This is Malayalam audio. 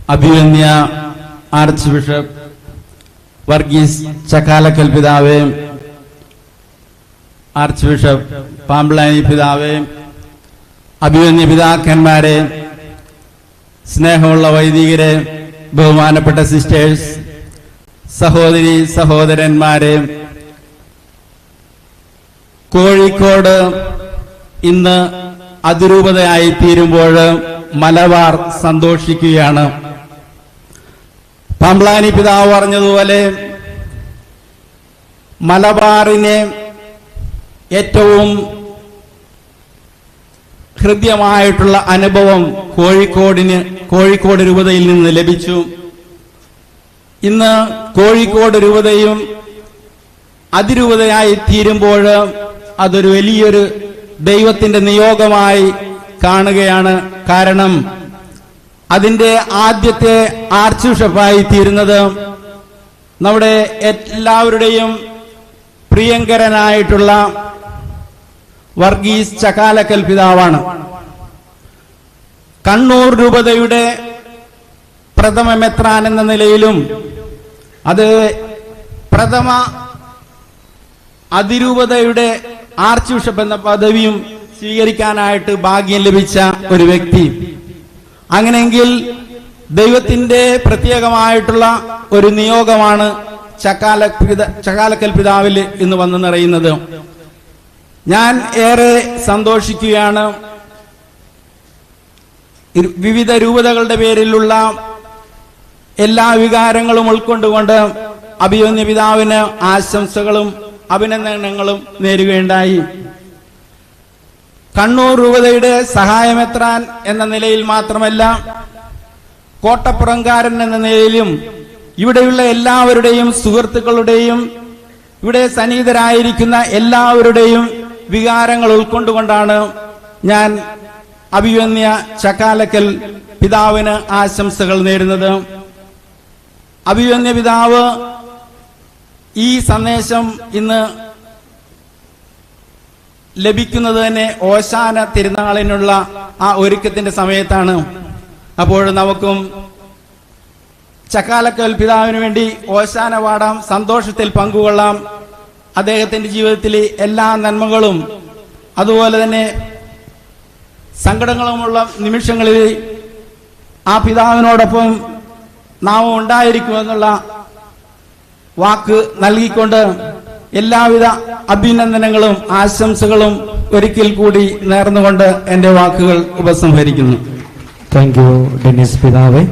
അഭിവന്യ ആർച്ച് ബിഷപ്പ് വർഗീസ് ചക്കാലക്കൽ പിതാവേ, ആർച്ച് ബിഷപ്പ് പാമ്പ്ളാനി പിതാവേ, അഭിവന്യ പിതാക്കന്മാരെ, സ്നേഹമുള്ള വൈദികരെ, ബഹുമാനപ്പെട്ട സിസ്റ്റേഴ്സ്, സഹോദരി സഹോദരന്മാരെ, കോഴിക്കോട് ഇന്ന് അതിരൂപതയായി തീരുമ്പോൾ മലബാർ സന്തോഷിക്കുകയാണ്. പാമ്പ്ളാനി പിതാവ് പറഞ്ഞതുപോലെ മലബാറിനെ ഏറ്റവും ഹൃദ്യമായിട്ടുള്ള അനുഭവം കോഴിക്കോട് രൂപതയിൽ നിന്ന് ലഭിച്ചു. ഇന്ന് കോഴിക്കോട് രൂപതയും അതിരൂപതയായി തീരുമ്പോൾ അതൊരു വലിയൊരു ദൈവത്തിന്റെ നിയോഗമായി കാണുകയാണ്. കാരണം അതിന്റെ ആദ്യത്തെ ആർച്ച് ബിഷപ്പായി തീരുന്നത് നമ്മുടെ എല്ലാവരുടെയും പ്രിയങ്കരനായിട്ടുള്ള വർഗീസ് ചക്കാലക്കൽ പിതാവാണ്. കണ്ണൂർ രൂപതയുടെ പ്രഥമ മെത്രാൻ എന്ന നിലയിലും അത് പ്രഥമ അതിരൂപതയുടെ ആർച്ച് ബിഷപ്പ് എന്ന പദവിയും സ്വീകരിക്കാനായിട്ട് ഭാഗ്യം ലഭിച്ച ഒരു വ്യക്തി. അങ്ങനെയെങ്കിൽ ദൈവത്തിന്റെ പ്രത്യേകമായിട്ടുള്ള ഒരു നിയോഗമാണ് ചക്കാലക്കൽ പിതാവിൽ ഇന്ന് വന്നു നിറയുന്നത്. ഞാൻ ഏറെ സന്തോഷിക്കുകയാണ്. വിവിധ രൂപതകളുടെ പേരിലുള്ള എല്ലാ വികാരങ്ങളും ഉൾക്കൊണ്ടുകൊണ്ട് അഭിവന്യ പിതാവിന് ആശംസകളും അഭിനന്ദനങ്ങളും നേരുകയുണ്ടായി. കണ്ണൂർ രൂപതയുടെ സഹായമെത്രാൻ എന്ന നിലയിൽ മാത്രമല്ല, കോട്ടപ്പുറംകാരൻ എന്ന നിലയിലും ഇവിടെയുള്ള എല്ലാവരുടെയും സുഹൃത്തുക്കളുടെയും ഇവിടെ സന്നിഹിതരായിരിക്കുന്ന എല്ലാവരുടെയും വികാരങ്ങൾ ഉൾക്കൊണ്ടുകൊണ്ടാണ് ഞാൻ അഭിവന്യ ചക്കാലക്കൽ പിതാവിന് ആശംസകൾ നേരുന്നത്. അഭിവന്യ പിതാവ് ഈ സന്ദേശം ഇന്ന് ലഭിക്കുന്നത് തന്നെ ഓശാന തിരുനാളിനുള്ള ആ ഒരുക്കത്തിന്റെ സമയത്താണ്. അപ്പോൾ നമുക്കും ചക്കാലക്കൽ പിതാവിന് വേണ്ടി ഓശാന പാടാം, സന്തോഷത്തിൽ പങ്കുകൊള്ളാം. അദ്ദേഹത്തിന്റെ ജീവിതത്തിലെ എല്ലാ നന്മകളും അതുപോലെ തന്നെ സങ്കടങ്ങളുമുള്ള നിമിഷങ്ങളിൽ ആ പിതാവിനോടൊപ്പം നാം ഉണ്ടായിരിക്കുമെന്നുള്ള വാക്ക് നൽകിക്കൊണ്ട് എല്ലാവിധ അഭിനന്ദനങ്ങളും ആശംസകളും ഒരിക്കൽ കൂടി നേർന്നുകൊണ്ട് എന്റെ വാക്കുകൾ ഉപസംഹരിക്കുന്നു. താങ്ക് യു ഡെന്നിസ് പിതാവേ.